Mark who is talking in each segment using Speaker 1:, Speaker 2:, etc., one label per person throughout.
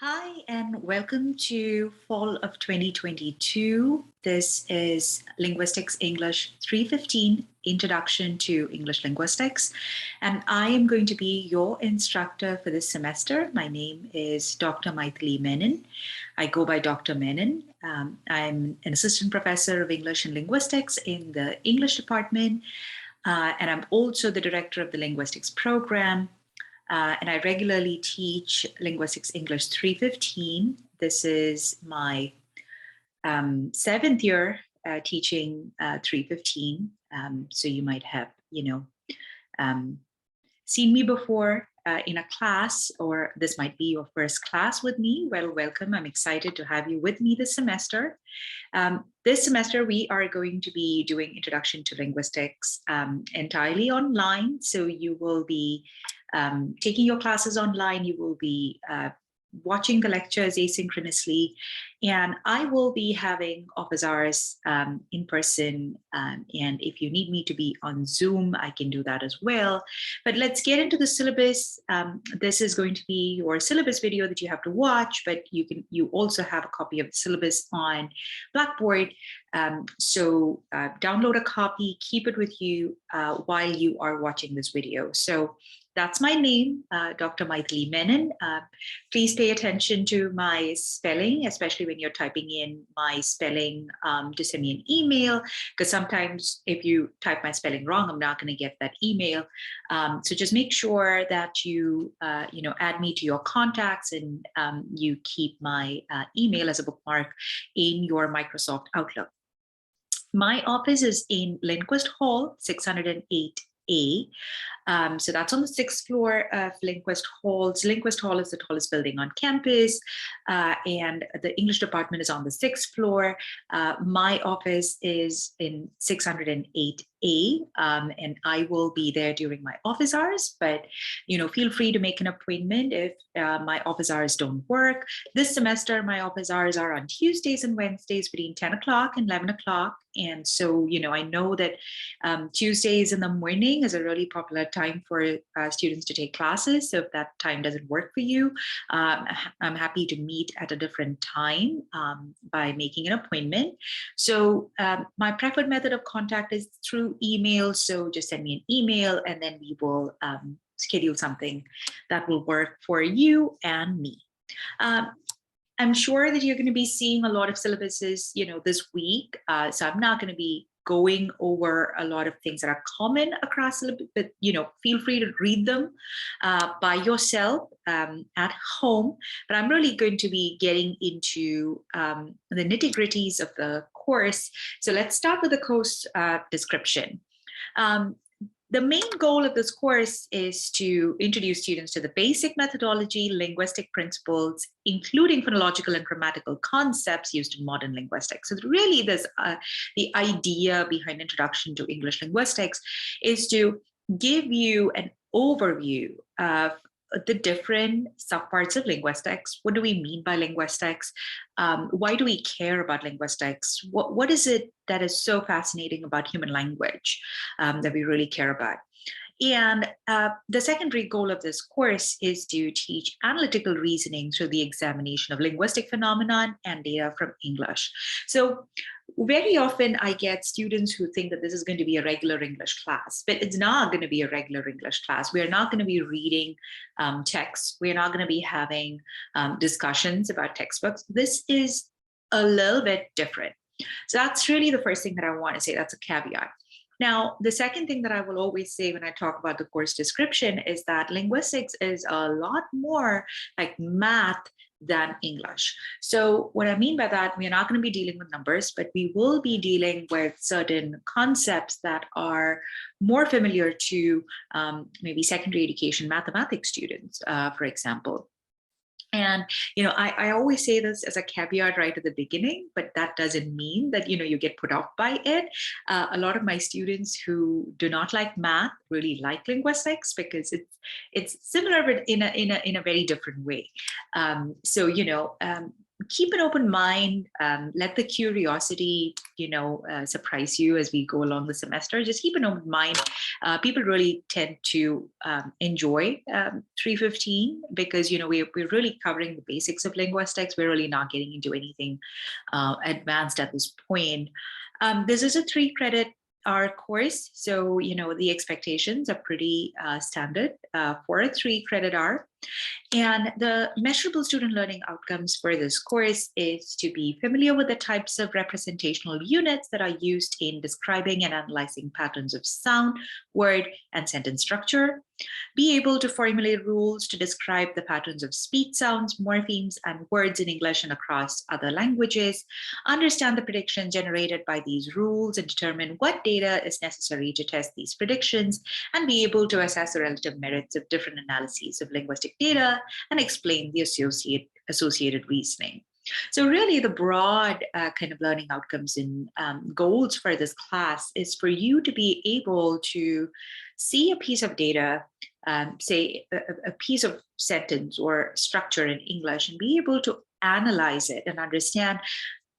Speaker 1: Hi, and welcome to fall of 2022. This is Linguistics English 315, Introduction to English Linguistics. And I am going to be your instructor for this semester. My name is Dr. Maithili Menon. I go by Dr. Menon. I'm an assistant professor of English and Linguistics in the English department. And I'm also the director of the Linguistics program. And I regularly teach Linguistics English 315. This is my seventh year teaching 315. So you might have, seen me before in a class, or this might be your first class with me. Well, welcome. I'm excited to have you with me this semester. This semester, we are going to be doing Introduction to Linguistics entirely online. So you will be taking your classes online, you will be watching the lectures asynchronously, and I will be having office hours in person. And if you need me to be on Zoom, I can do that as well. But let's get into the syllabus. This is going to be your syllabus video that you have to watch, but you also have a copy of the syllabus on Blackboard. So download a copy, keep it with you while you are watching this video. So that's my name, Dr. Maithili Menon. Please pay attention to my spelling, especially when you're typing in my spelling to send me an email, because sometimes if you type my spelling wrong, I'm not going to get that email. So just make sure that you add me to your contacts, and you keep my email as a bookmark in your Microsoft Outlook. My office is in Lindquist Hall, 608A. So that's on the 6th floor of Linguist Hall. So Linguist Hall is the tallest building on campus, and the English department is on the 6th floor. My office is in 608A, and I will be there during my office hours, but feel free to make an appointment if my office hours don't work. This semester, my office hours are on Tuesdays and Wednesdays between 10 o'clock and 11 o'clock. And so, I know that Tuesdays in the morning is a really popular time for students to take classes. So if that time doesn't work for you, I'm happy to meet at a different time by making an appointment. So my preferred method of contact is through email. So just send me an email, and then we will schedule something that will work for you and me. I'm sure that you're going to be seeing a lot of syllabuses, this week. So I'm not going to be going over a lot of things that are common across syllabus, but feel free to read them by yourself at home. But I'm really going to be getting into the nitty-gritties of the course. So let's start with the course description. The main goal of this course is to introduce students to the basic methodology, linguistic principles, including phonological and grammatical concepts used in modern linguistics. So really the idea behind Introduction to English Linguistics is to give you an overview of the different subparts of linguistics. What do we mean by linguistics? Why do we care about linguistics? What is it that is so fascinating about human language that we really care about? And the secondary goal of this course is to teach analytical reasoning through the examination of linguistic phenomenon and data from English. So very often I get students who think that this is going to be a regular English class, but it's not going to be a regular English class. We're not going to be reading texts. We're not going to be having discussions about textbooks. This is a little bit different. So that's really the first thing that I want to say. That's a caveat. Now, the second thing that I will always say when I talk about the course description is that linguistics is a lot more like math than English. So what I mean by that, we're not going to be dealing with numbers, but we will be dealing with certain concepts that are more familiar to maybe secondary education mathematics students, for example. And, I always say this as a caveat right at the beginning, but that doesn't mean that, you get put off by it. A lot of my students who do not like math really like linguistics because it's similar, but in a very different way. keep an open mind, let the curiosity, surprise you as we go along the semester. Just keep an open mind. People really tend to enjoy 315 because, we're really covering the basics of linguistics. We're really not getting into anything advanced at this point. This is a 3-credit our course. So, the expectations are pretty standard for a 3-credit hour. And the measurable student learning outcomes for this course is to be familiar with the types of representational units that are used in describing and analyzing patterns of sound, word, and sentence structure, be able to formulate rules to describe the patterns of speech sounds, morphemes, and words in English and across other languages, understand the predictions generated by these rules and determine what data is necessary to test these predictions, and be able to assess the relative merits of different analyses of linguistic data and explain the associated reasoning. So really the broad kind of learning outcomes and goals for this class is for you to be able to see a piece of data, say a piece of sentence or structure in English, and be able to analyze it and understand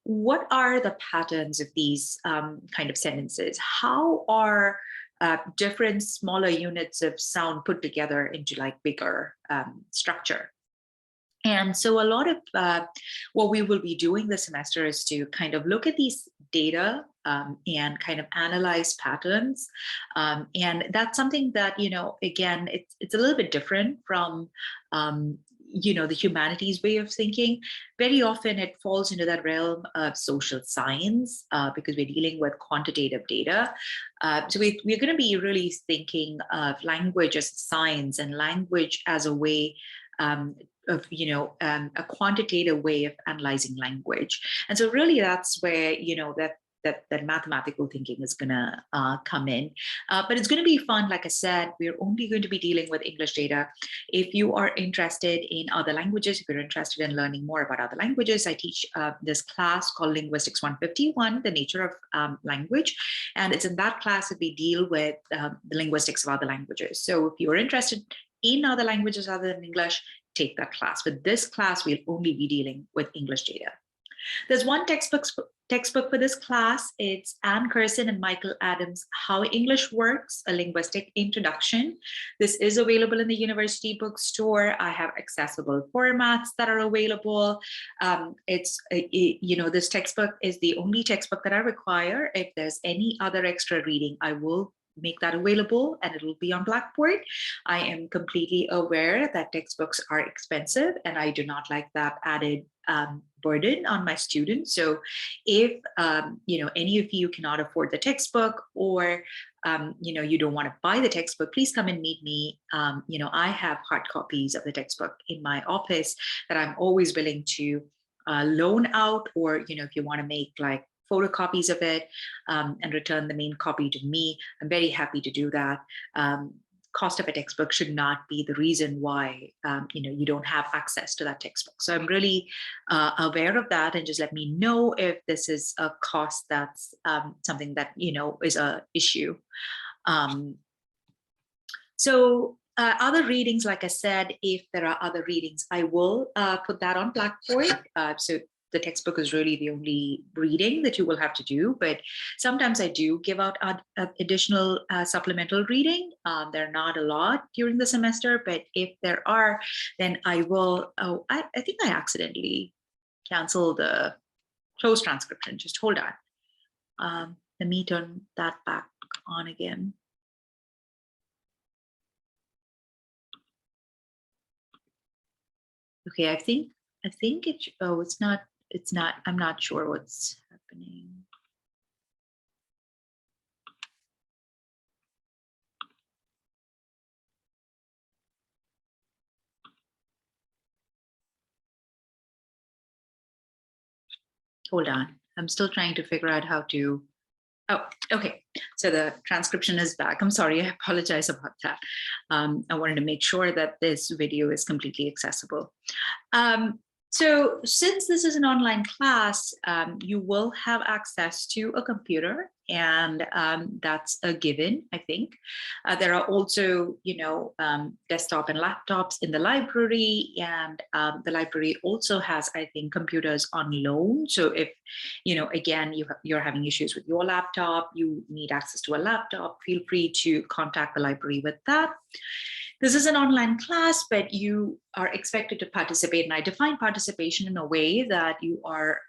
Speaker 1: what are the patterns of these kind of sentences. How are different smaller units of sound put together into like bigger structure? And so a lot of what we will be doing this semester is to kind of look at these data and kind of analyze patterns. And that's something that, again, it's a little bit different from, the humanities way of thinking. Very often it falls into that realm of social science because we're dealing with quantitative data. So we're going to be really thinking of language as science and language as a way of a quantitative way of analyzing language. And so really that's where that mathematical thinking is going to come in. But it's going to be fun. Like I said, we're only going to be dealing with English data. If you are interested in other languages, if you're interested in learning more about other languages, I teach this class called Linguistics 151, the nature of language. And it's in that class that we deal with the linguistics of other languages. So if you're interested in other languages other than English, take that class. But this class, we'll only be dealing with English data. There's one textbook for this class. It's Anne Curson and Michael Adams' How English Works, a Linguistic Introduction. This is available in the university bookstore. I have accessible formats that are available. This textbook is the only textbook that I require. If there's any other extra reading, I will make that available and it will be on Blackboard. I am completely aware that textbooks are expensive and I do not like that added burden on my students. So if any of you cannot afford the textbook or you don't want to buy the textbook, please come and meet me. I have hard copies of the textbook in my office that I'm always willing to loan out, or if you want to make like photocopies of it and return the main copy to me, I'm very happy to do that. Cost of a textbook should not be the reason why you don't have access to that textbook. So I'm really aware of that, and just let me know if this is a cost that's something that is a issue. Other readings, like I said, if there are other readings, I will put that on Blackboard. So the textbook is really the only reading that you will have to do, but sometimes I do give out additional supplemental reading. There are not a lot during the semester, but if there are, then I will. Oh, I think I accidentally canceled the closed transcription. Just hold on. Let me turn that back on again. Okay, I think it. Oh, it's not. It's not. I'm not sure what's happening. Hold on. I'm still trying to figure out how to. Oh, okay. So the transcription is back. I'm sorry. I apologize about that. I wanted to make sure that this video is completely accessible. So since this is an online class, you will have access to a computer and that's a given, I think. There are also, desktop and laptops in the library, and the library also has, I think, computers on loan. So if, again, you're having issues with your laptop, you need access to a laptop, feel free to contact the library with that. This is an online class, but you are expected to participate. And I define participation in a way that you are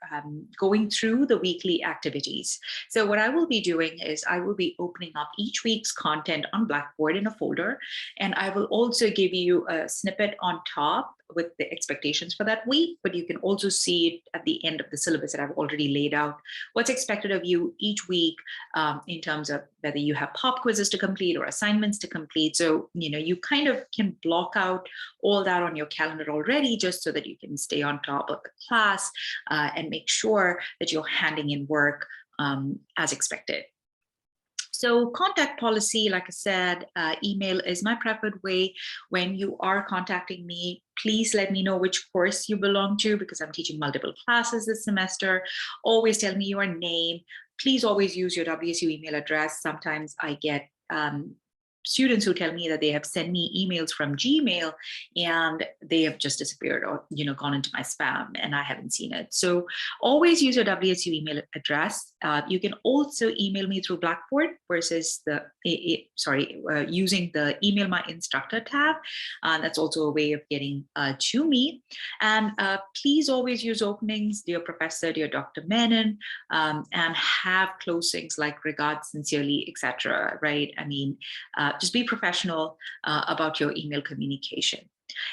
Speaker 1: going through the weekly activities. So what I will be doing is I will be opening up each week's content on Blackboard in a folder. And I will also give you a snippet on top with the expectations for that week, but you can also see it at the end of the syllabus that I've already laid out, what's expected of you each week in terms of whether you have pop quizzes to complete or assignments to complete. So, you kind of can block out all that on your calendar already, just so that you can stay on top of the class and make sure that you're handing in work as expected. So contact policy, like I said, email is my preferred way. When you are contacting me, please let me know which course you belong to, because I'm teaching multiple classes this semester. Always tell me your name. Please always use your WSU email address. Sometimes I get students who tell me that they have sent me emails from Gmail and they have just disappeared or gone into my spam and I haven't seen it. So always use your WSU email address. You can also email me through Blackboard versus using the email my instructor tab. That's also a way of getting to me. And please always use openings, dear Professor, dear Dr. Menon, and have closings like regards sincerely, etc. Right? I mean, just be professional about your email communication.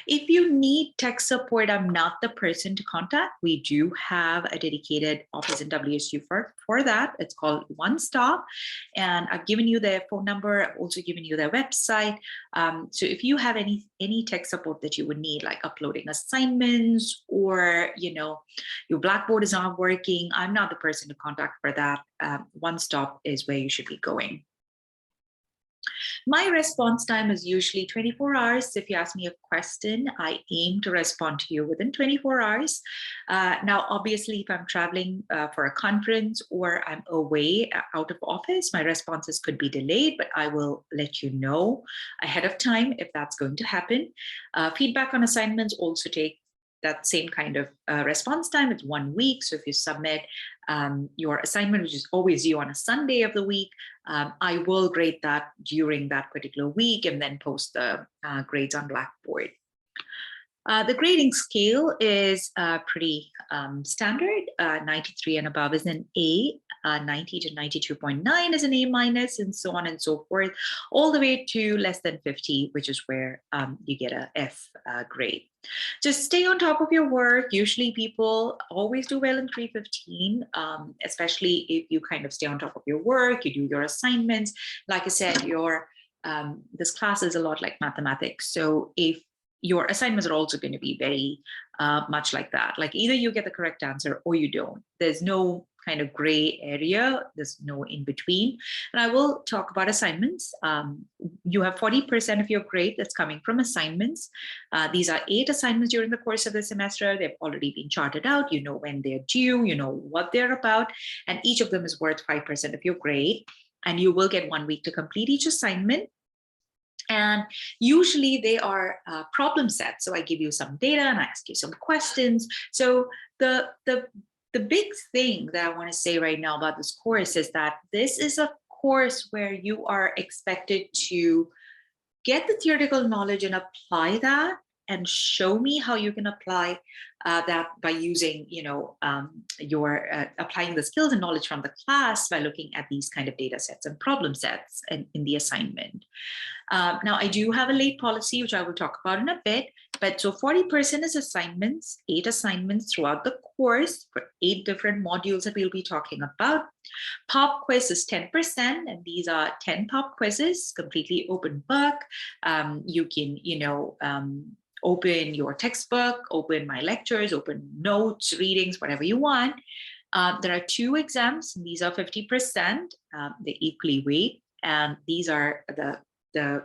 Speaker 1: If you need tech support, I'm not the person to contact. We do have a dedicated office in WSU for that. It's called One Stop. And I've given you their phone number. I've also given you their website. So if you have any tech support that you would need, like uploading assignments or, your Blackboard is not working, I'm not the person to contact for that. One Stop is where you should be going. My response time is usually 24 hours. If you ask me a question, I aim to respond to you within 24 hours. Now, obviously, if I'm traveling for a conference or I'm away out of office, my responses could be delayed, but I will let you know ahead of time if that's going to happen. Feedback on assignments also take that same kind of response time. It's 1 week. So if you submit your assignment, which is always due on a Sunday of the week, I will grade that during that particular week and then post the grades on Blackboard. The grading scale is pretty standard. 93 and above is an A, 90 to 92.9 is an A minus, and so on and so forth, all the way to less than 50, which is where you get a F grade. Just stay on top of your work. Usually people always do well in 315, especially if you kind of stay on top of your work, you do your assignments. Like I said, this class is a lot like mathematics. So if your assignments are also going to be very much like that. Like either you get the correct answer or you don't. There's no kind of gray area. There's no in between. And I will talk about assignments. You have 40% of your grade that's coming from assignments. These are 8 assignments during the course of the semester. They've already been charted out. You know when they're due, you know what they're about, and each of them is worth 5% of your grade. And you will get 1 week to complete each assignment. And usually they are problem sets. So I give you some data and I ask you some questions. So the big thing that I want to say right now about this course is that this is a course where you are expected to get the theoretical knowledge and apply that and show me how you can apply that by using, applying the skills and knowledge from the class by looking at these kind of data sets and problem sets in the assignment. Now, I do have a late policy, which I will talk about in a bit, but so 40% is assignments, 8 assignments throughout the course for 8 different modules that we'll be talking about. Pop quiz is 10%, and these are 10 pop quizzes, completely open book. You can, open your textbook, open my lectures, open notes, readings, whatever you want. There are 2 exams, and these are 50%, they equally weight, and these are the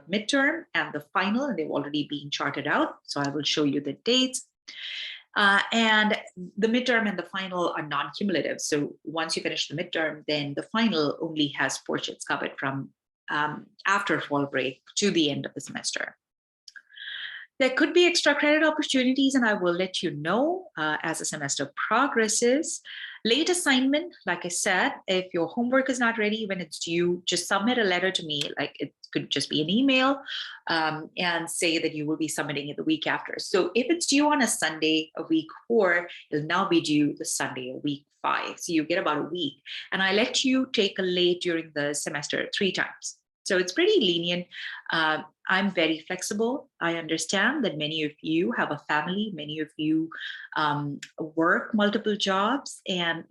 Speaker 1: midterm and the final, and they've already been charted out. So I will show you the dates. And the midterm and the final are non-cumulative. So once you finish the midterm, then the final only has portions covered from after fall break to the end of the semester. There could be extra credit opportunities, and I will let you know as the semester progresses. Late assignment, like I said, if your homework is not ready when it's due, just submit a letter to me. Like it could just be an email and say that you will be submitting it the week after. So if it's due on a Sunday, a week 4, it'll now be due the Sunday, a week 5. So you get about a week. And I let you take a late during the semester 3 times. So it's pretty lenient. I'm very flexible. I understand that many of you have a family, many of you work multiple jobs, and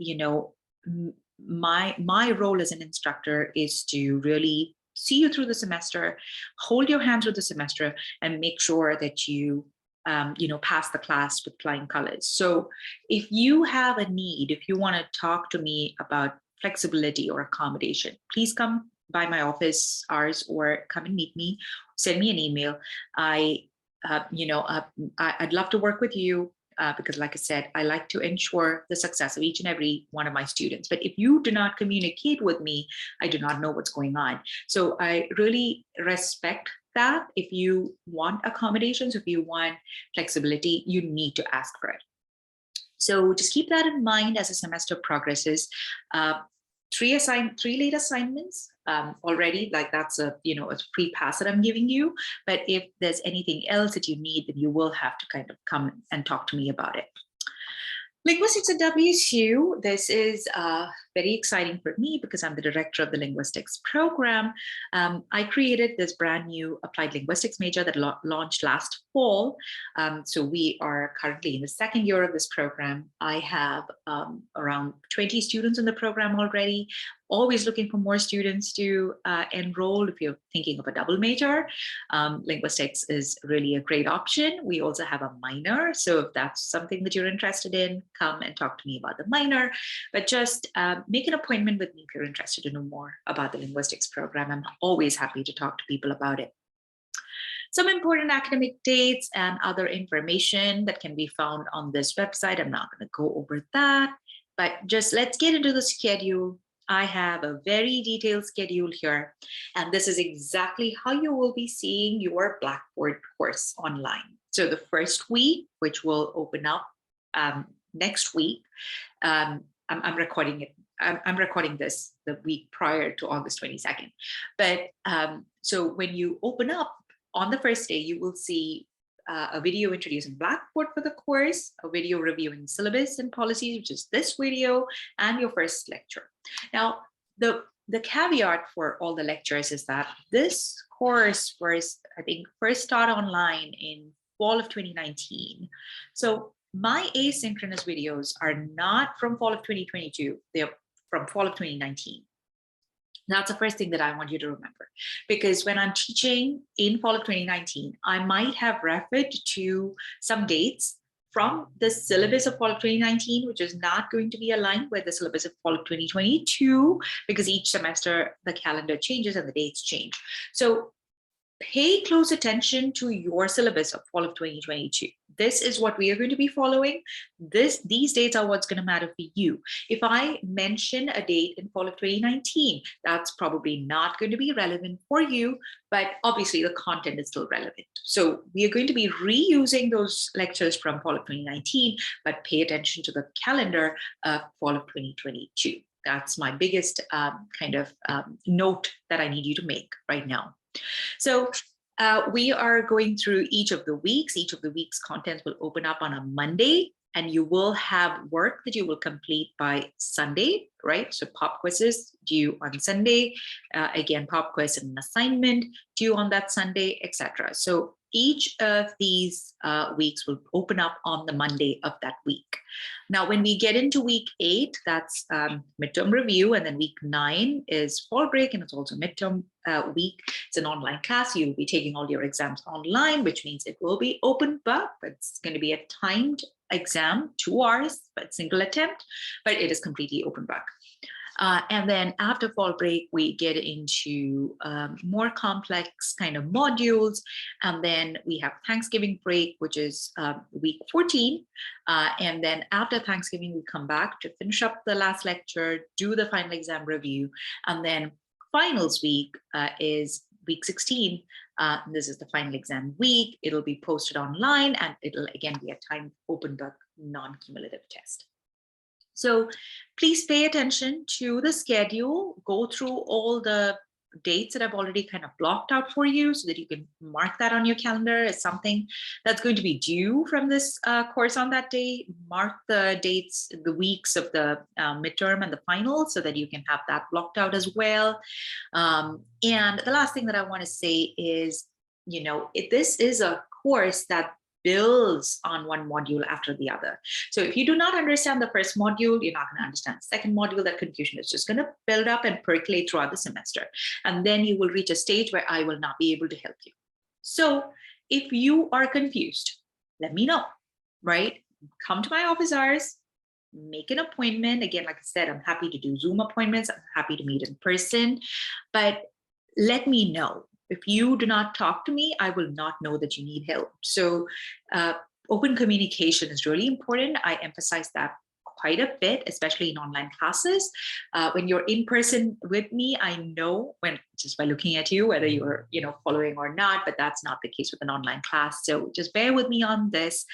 Speaker 1: my role as an instructor is to really see you through the semester, hold your hand through the semester, and make sure that you pass the class with flying colors. So if you have a need, if you want to talk to me about flexibility or accommodation, please come by my office hours or come and meet me, send me an email. I'd love to work with you because, like I said, I like to ensure the success of each and every one of my students. But if you do not communicate with me, I do not know what's going on. So I really respect that. If you want accommodations, if you want flexibility, you need to ask for it. So just keep that in mind as the semester progresses. 3 late assignments already, like that's a free pass that I'm giving you. But if there's anything else that you need, then you will have to kind of come and talk to me about it. Linguistics at WSU, this is very exciting for me because I'm the director of the linguistics program. I created this brand new applied linguistics major that launched last fall. So we are currently in the 2nd year of this program. I have around 20 students in the program already, always looking for more students to enroll. If you're thinking of a double major, linguistics is really a great option. We also have a minor. So if that's something that you're interested in, come and talk to me about the minor, but just make an appointment with me if you're interested to know more about the linguistics program. I'm always happy to talk to people about it. Some important academic dates and other information that can be found on this website. I'm not going to go over that, but just let's get into the schedule. I have a very detailed schedule here, and this is exactly how you will be seeing your Blackboard course online. So the first week, which will open up next week, I'm recording it. I'm recording this the week prior to August 22nd. But so when you open up on the first day, you will see a video introducing Blackboard for the course, a video reviewing syllabus and policies, which is this video, and your first lecture. Now, the caveat for all the lectures is that this course was, I think, first taught online in fall of 2019. So my asynchronous videos are not from fall of 2022, they're from fall of 2019. That's the first thing that I want you to remember, because when I'm teaching in fall of 2019, I might have referred to some dates from the syllabus of fall of 2019, which is not going to be aligned with the syllabus of fall of 2022, because each semester the calendar changes and the dates change. So pay close attention to your syllabus of fall of 2022. This is what we are going to be following. These dates are what's going to matter for you. If I mention a date in fall of 2019, that's probably not going to be relevant for you, but obviously the content is still relevant. So we are going to be reusing those lectures from fall of 2019, but pay attention to the calendar of fall of 2022. That's my biggest note that I need you to make right now. So we are going through each of the weeks. Each of the week's contents will open up on a Monday, and you will have work that you will complete by Sunday, right? So pop quizzes due on Sunday, again, pop quiz and an assignment due on that Sunday, etc. So each of these weeks will open up on the Monday of that week. Now, when we get into week 8, that's midterm review, and then week 9 is fall break, and it's also midterm week. It's an online class. You'll be taking all your exams online, which means it will be open book. It's going to be a timed exam, 2 hours, but single attempt, but it is completely open book. And then after fall break, we get into more complex kind of modules. And then we have Thanksgiving break, which is week 14. And then after Thanksgiving, we come back to finish up the last lecture, do the final exam review. And then finals week is week 16. This is the final exam week. It'll be posted online, and it'll again be a timed open book non-cumulative test. So please pay attention to the schedule, go through all the dates that I've already kind of blocked out for you so that you can mark that on your calendar as something that's going to be due from this course on that day. Mark the dates, the weeks of the midterm and the final so that you can have that blocked out as well. And the last thing that I want to say is, you know, this is a course that builds on one module after the other. So if you do not understand the first module, you're not going to understand the second module. That confusion is just going to build up and percolate throughout the semester. And then you will reach a stage where I will not be able to help you. So if you are confused, let me know, right? Come to my office hours, make an appointment. Again, like I said, I'm happy to do Zoom appointments. I'm happy to meet in person, but let me know. If you do not talk to me, I will not know that you need help. So open communication is really important. I emphasize that quite a bit, especially in online classes. When you're in person with me, I know when just by looking at you whether you're following or not, but that's not the case with an online class. So just bear with me on this.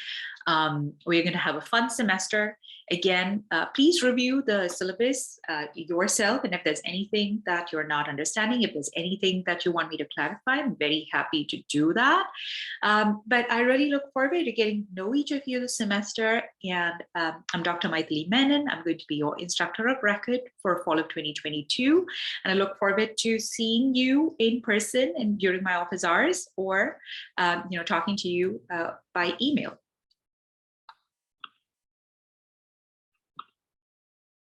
Speaker 1: We're going to have a fun semester. Again, please review the syllabus yourself. And if there's anything that you're not understanding, if there's anything that you want me to clarify, I'm very happy to do that. But I really look forward to getting to know each of you this semester. And I'm Dr. Maithili Menon. I'm going to be your instructor of record for fall of 2022. And I look forward to seeing you in person and during my office hours, or talking to you by email.